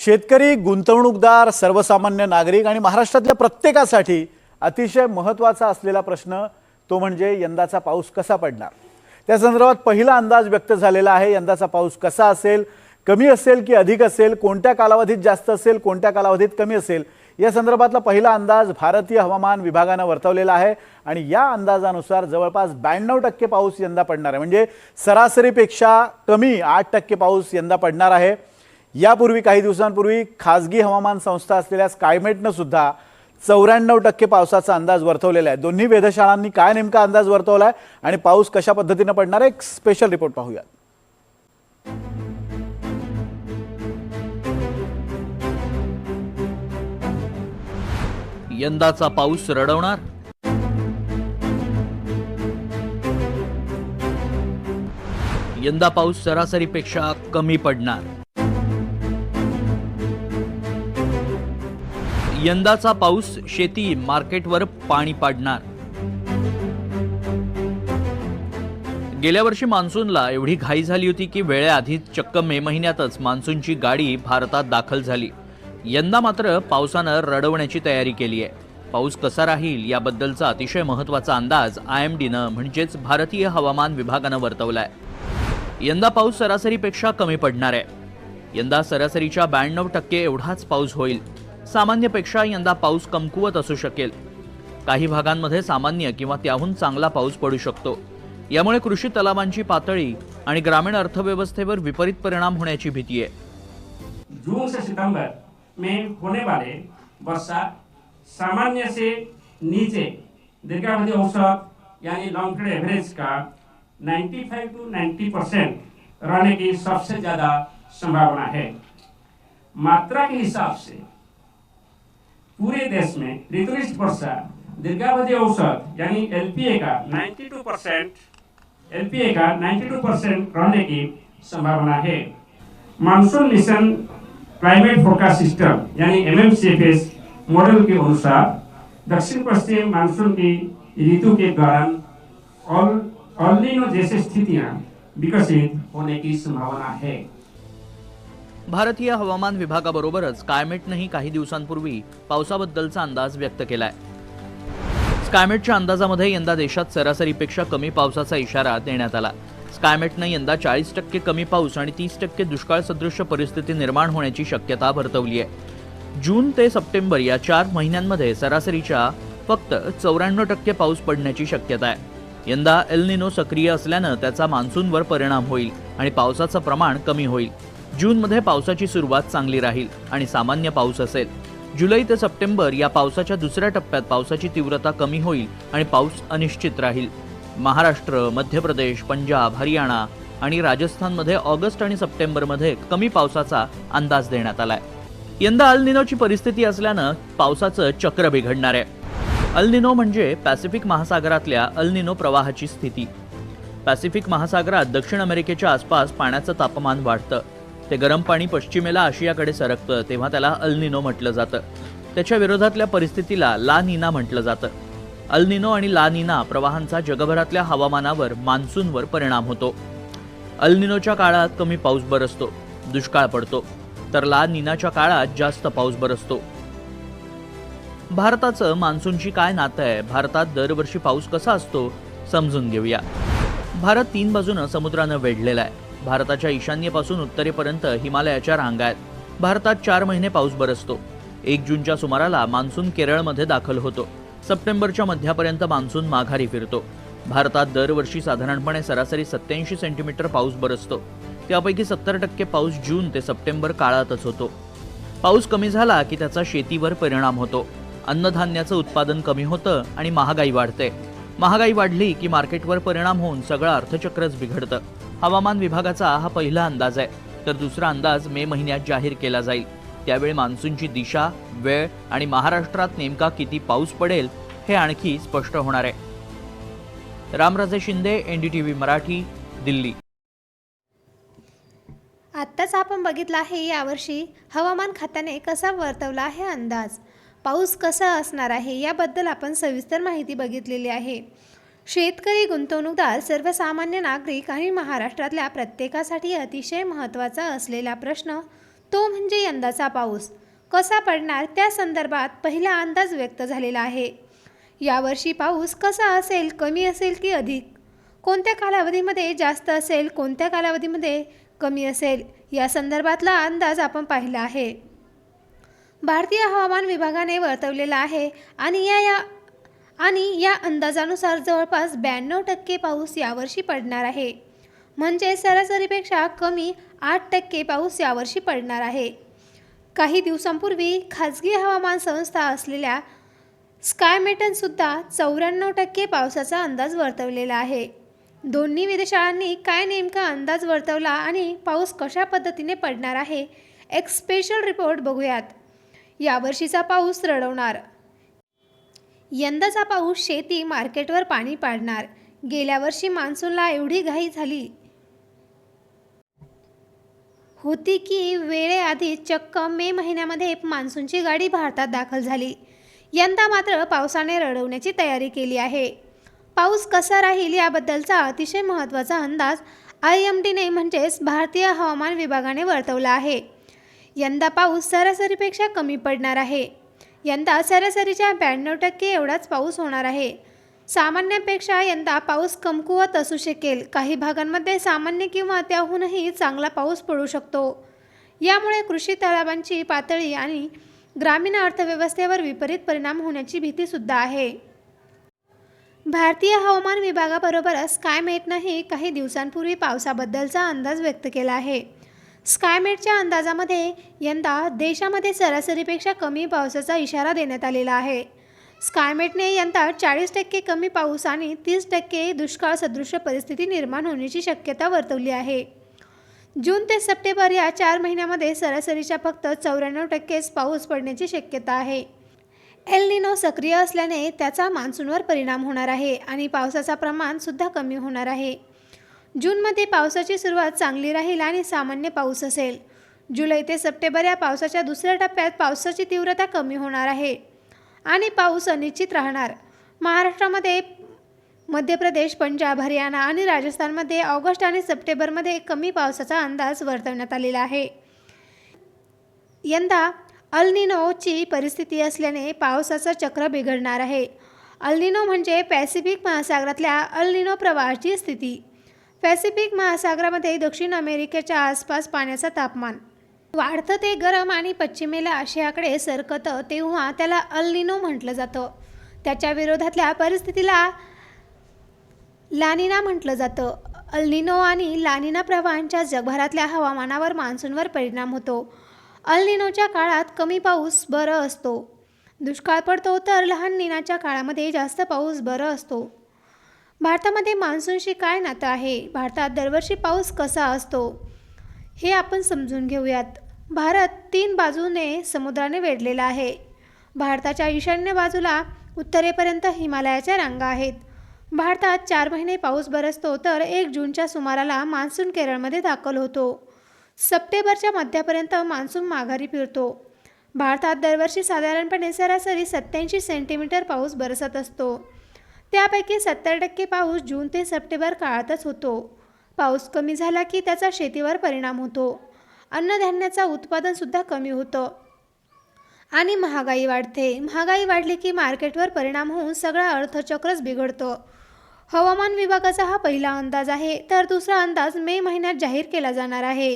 शेतकरी, गुंतवणूकदार, सर्वसामान्य नागरिक आणि महाराष्ट्रातल्या प्रत्येकासाठी अतिशय महत्त्वाचा असलेला प्रश्न तो म्हणजे यंदाचा पाऊस कसा पडणार। त्या संदर्भात पहिला अंदाज व्यक्त झालेला आहे। यंदाचा पाऊस कसा असेल, कमी असेल की अधिक असेल, कोणत्या कालावधीत जास्त असेल, कोणत्या कालावधीत कमी असेल, या संदर्भातला पहिला अंदाज भारतीय हवामान विभागाने वर्तवलेला आहे आणि या अंदाजानुसार जवळपास 92% पाऊस यंदा पडणार आहे। म्हणजे सरासरीपेक्षा कमी 8% पाऊस यंदा पडणार आहे। यापूर्वी काही दिवसांपूर्वी खासगी हवामान संस्था असलेल्या स्कायमेटने सुद्धा 94% पावसाचा अंदाज वर्तवलेला आहे। दोन्ही वेधशाळांनी काय नेमका अंदाज वर्तवलाय आणि पाऊस कशा पद्धतीने पडणार आहे, एक स्पेशल रिपोर्ट पाहूया। यंदाचा पाऊस रडवणार, यंदा पाऊस सरासरीपेक्षा कमी पडणार, यंदाचा पाऊस शेती मार्केटवर पाणी पाडणार। गेल्या वर्षी मान्सूनला एवढी घाई झाली होती की वेळेआधीच चक्क मे महिन्यातच मान्सूनची गाडी भारतात दाखल झाली। यंदा मात्र पावसानं रडवण्याची तयारी केली आहे। पाऊस कसा राहील याबद्दलचा अतिशय महत्त्वाचा अंदाज IMDनं म्हणजेच भारतीय हवामान विभागानं वर्तवलाय। यंदा पाऊस सरासरीपेक्षा कमी पडणार आहे। यंदा सरासरीच्या 92% एवढाच पाऊस होईल। सामान्यपेक्षा यंदा पाऊस कमकुवत असू शकेल। काही भागांमध्ये सामान्य किंवा त्याहून चांगला पाऊस पडू शकतो। यामुळे कृषी तलावांची पातळी आणि ग्रामीण अर्थव्यवस्थेवर विपरीत परिणाम होण्याची भीती आहे। जून से सितंबर में होने वाले वर्षा सामान्य से नीचे दीर्घावधि औसत यानी लॉन्ग टर्म एवरेज का 95 to 90% रहने की सबसे ज्यादा संभावना है। मात्रा के हिसाब से पूरे देश में ऋतुनिष्ठ वर्षा दीर्घावधि औसत यानी LPA का 92% रहने की संभावना है। Monsoon mission climate forecast system यानी MMCFS मॉडल के अनुसार दक्षिण पश्चिम मानसून की ऋतु के दौरान एल नीनो जैसी स्थितियां विकसित होने की संभावना है। भारतीय हवामान विभागाबरोबरच स्कायमेटनेही काही दिवसांपूर्वी पावसाबद्दलचा अंदाज व्यक्त केलाय। स्कायमेटच्या अंदाजामध्ये यंदा देशात सरासरीपेक्षा कमी पावसाचा इशारा देण्यात आला। स्कायमेटने यंदा 40% कमी पाऊस आणि 30% दुष्काळ सदृश परिस्थिती निर्माण होण्याची शक्यता वर्तवली आहे। जून ते सप्टेंबर या 4 महिन्यांमध्ये सरासरीच्या फक्त 94% पाऊस पडण्याची शक्यता आहे। यंदा एल निनो सक्रिय असल्यानं त्याचा मान्सूनवर परिणाम होईल आणि पावसाचं प्रमाण कमी होईल। जूनमध्ये पावसाची सुरुवात चांगली राहील आणि सामान्य पाऊस असेल। जुलै ते सप्टेंबर या पावसाच्या दुसऱ्या टप्प्यात पावसाची तीव्रता कमी होईल आणि पाऊस अनिश्चित राहील। महाराष्ट्र, मध्य प्रदेश, पंजाब, हरियाणा आणि राजस्थानमध्ये ऑगस्ट आणि सप्टेंबरमध्ये कमी पावसाचा अंदाज देण्यात आलाय। यंदा अल निनोची परिस्थिती असल्यानं पावसाचं चक्र बिघडणार आहे। अल निनो म्हणजे पॅसिफिक महासागरातल्या अल निनो प्रवाहाची स्थिती। पॅसिफिक महासागरात दक्षिण अमेरिकेच्या आसपास पाण्याचं तापमान वाढतं। ते गरम पाणी पश्चिमेला आशियाकडे सरकतं तेव्हा त्याला अल निनो म्हटलं जातं। त्याच्या विरोधातल्या परिस्थितीला ला नीना म्हटलं जातं। अल निनो आणि ला नीना प्रवाहांचा जगभरातल्या हवामानावर मान्सूनवर परिणाम होतो। अल निनोच्या काळात कमी पाऊस बरसतो, दुष्काळ पडतो, तर ला नीनाच्या काळात जास्त पाऊस बरसतो। भारताचं मान्सूनशी काय नातं आहे, भारतात दरवर्षी पाऊस कसा असतो समजून घेऊया। भारत 3 बाजूनं समुद्रानं वेढलेला आहे। भारताच्या ईशान्येपासून उत्तरेपर्यंत हिमालयाच्या रांगा आहेत। भारतात 4 महिने पाऊस बरसतो। 1 जूनच्या सुमाराला मान्सून केरळमध्ये दाखल होतो। सप्टेंबरच्या मध्यापर्यंत मान्सून माघारी फिरतो। भारतात दरवर्षी साधारणपणे सरासरी 87 सेंटीमीटर पाऊस बरसतो। त्यापैकी 70% पाऊस जून ते सप्टेंबर काळातच होतो। पाऊस कमी झाला की त्याचा शेतीवर परिणाम होतो। अन्नधान्याचं उत्पादन कमी होतं आणि महागाई वाढते। महागाई वाढली की मार्केटवर परिणाम होऊन सगळं अर्थचक्रच बिघडतं। हवामान विभागाचा हा पहिला अंदाज आहे, तर दुसरा अंदाज मे महिन्यात जाहीर केला जाईल। त्यावेळी मान्सूनची दिशा, वेळ आणि महाराष्ट्रात नेमका किती पाऊस पडेल हे आणखी स्पष्ट होणार आहे। रामराजे शिंदे, NDTV मराठी, दिल्ली। आत्ताच आपण बघितलं आहे यावर्षी हवामान खात्याने कसा वर्तवला आहे अंदाज। पाऊस कसा असणार आहे याबद्दल आपण सविस्तर माहिती बघितलेली आहे। शेतकरी, गुंतवणूकदार, सर्वसामान्य नागरिक आणि महाराष्ट्रातल्या प्रत्येकासाठी अतिशय महत्त्वाचा असलेला प्रश्न तो म्हणजे यंदाचा पाऊस कसा पडणार त्या संदर्भात पहिला अंदाज व्यक्त झालेला आहे. यावर्षी पाऊस कसा असेल, कमी असेल की अधिक, कोणत्या कालावधीमध्ये जास्त असेल, कोणत्या कालावधीमध्ये कमी असेल, या संदर्भातला अंदाज आपण पाहिला आहे. भारतीय हवामान विभागाने वर्तवलेला आहे आणि या अंदाजानुसार जवळपास 92% पाऊस यावर्षी पडणार आहे. म्हणजे सरासरीपेक्षा कमी 8% पाऊस यावर्षी पडणार आहे. काही दिवसांपूर्वी खाजगी हवामान संस्था असलेल्या स्कायमेटनसुद्धा 94% पावसाचा अंदाज वर्तवलेला आहे. दोन्ही वेधशाळांनी काय नेमका अंदाज वर्तवला आणि पाऊस कशा पद्धतीने पडणार आहे, एक स्पेशल रिपोर्ट बघूयात. यावर्षीचा पाऊस रडवणार. यंदाचा पाऊस शेती मार्केटवर पाणी पाडणार. गेल्या वर्षी मान्सूनला एवढी घाई झाली होती की वेळेआधी चक्क मे महिन्यामध्ये मान्सूनची गाडी भारतात दाखल झाली. यंदा मात्र पावसाने रडवण्याची तयारी केली आहे. पाऊस कसा राहील याबद्दलचा अतिशय महत्त्वाचा अंदाज IMDने म्हणजेच भारतीय हवामान विभागाने वर्तवला आहे. यंदा पाऊस सरासरीपेक्षा कमी पडणार आहे. यंदा सरासरीच्या 92% एवढाच पाऊस होणार आहे. सामान्यापेक्षा यंदा पाऊस कमकुवत असू शकेल. काही भागांमध्ये सामान्य किंवा त्याहूनही चांगला पाऊस पडू शकतो. यामुळे कृषी तलावांची पातळी आणि ग्रामीण अर्थव्यवस्थेवर विपरीत परिणाम होण्याची भीतीसुद्धा आहे. भारतीय हवामान विभागाबरोबरच स्कायमेटनंही काही दिवसांपूर्वी पावसाबद्दलचा अंदाज व्यक्त केला आहे. स्कायमेटच्या अंदाजामध्ये यंदा देशामध्ये सरासरीपेक्षा कमी पावसाचा इशारा देण्यात आलेला आहे. स्कायमेटने यंदा 40% कमी पाऊस आणि 30% दुष्काळ सदृश परिस्थिती निर्माण होण्याची शक्यता वर्तवली आहे. जून ते सप्टेंबर या 4 महिन्यामध्ये सरासरीच्या फक्त 94%च पाऊस पडण्याची शक्यता आहे. एल निनो सक्रिय असल्याने त्याचा मान्सूनवर परिणाम होणार आहे आणि पावसाचा प्रमाणसुद्धा कमी होणार आहे. जूनमध्ये पावसाची सुरुवात चांगली राहील आणि सामान्य पाऊस असेल. जुलै ते सप्टेंबर या पावसाच्या दुसऱ्या टप्प्यात पावसाची तीव्रता कमी होणार आहे आणि पाऊस अनिश्चित राहणार. महाराष्ट्रामध्ये, मध्य प्रदेश, पंजाब, हरियाणा आणि राजस्थानमध्ये ऑगस्ट आणि सप्टेंबरमध्ये कमी पावसाचा अंदाज वर्तवण्यात आलेला आहे. यंदा अल निनोची परिस्थिती असल्याने पावसाचं चक्र बिघडणार आहे. अल निनो म्हणजे पॅसिफिक महासागरातल्या अल निनो प्रवाहाची स्थिती. पॅसिफिक महासागरामध्ये दक्षिण अमेरिकेच्या आसपास पाण्याचं तापमान वाढतं ते गरम आणि पश्चिमेला आशियाकडे सरकतं तेव्हा त्याला अल निनो म्हटलं जातं. त्याच्या विरोधातल्या परिस्थितीला लानिना म्हटलं जातं. अल निनो आणि लानिना प्रवाहांच्या जगभरातल्या हवामानावर मान्सूनवर परिणाम होतो. अल निनोच्या काळात कमी पाऊस बरं असतो. दुष्काळ पडतो तर लहान निनाच्या काळामध्ये जास्त पाऊस बरं असतो. भारतामध्ये मान्सूनशी काय नातं आहे? भारतात दरवर्षी पाऊस कसा असतो हे आपण समजून घेऊयात. भारत 3 बाजूने समुद्राने वेढलेला आहे. भारताच्या ईशान्य बाजूला उत्तरेपर्यंत हिमालयाच्या रांगा आहेत. भारतात 4 महिने पाऊस बरसतो तर 1 जूनच्या सुमाराला मान्सून केरळमध्ये दाखल होतो. सप्टेंबरच्या मध्यापर्यंत मान्सून माघारी फिरतो. भारतात दरवर्षी साधारणपणे सरासरी 87 सेंटीमीटर पाऊस बरसत असतो. त्यापैकी 70% पाऊस जून ते सप्टेंबर काळातच होतो. पाऊस कमी झाला की त्याचा शेतीवर परिणाम होतो. अन्नधान्याचं उत्पादनसुद्धा कमी होतं आणि महागाई वाढते. महागाई वाढली की मार्केटवर परिणाम होऊन सगळं अर्थचक्रच बिघडतं. हवामान विभागाचा हा पहिला अंदाज आहे. तर दुसरा अंदाज मे महिन्यात जाहीर केला जाणार आहे.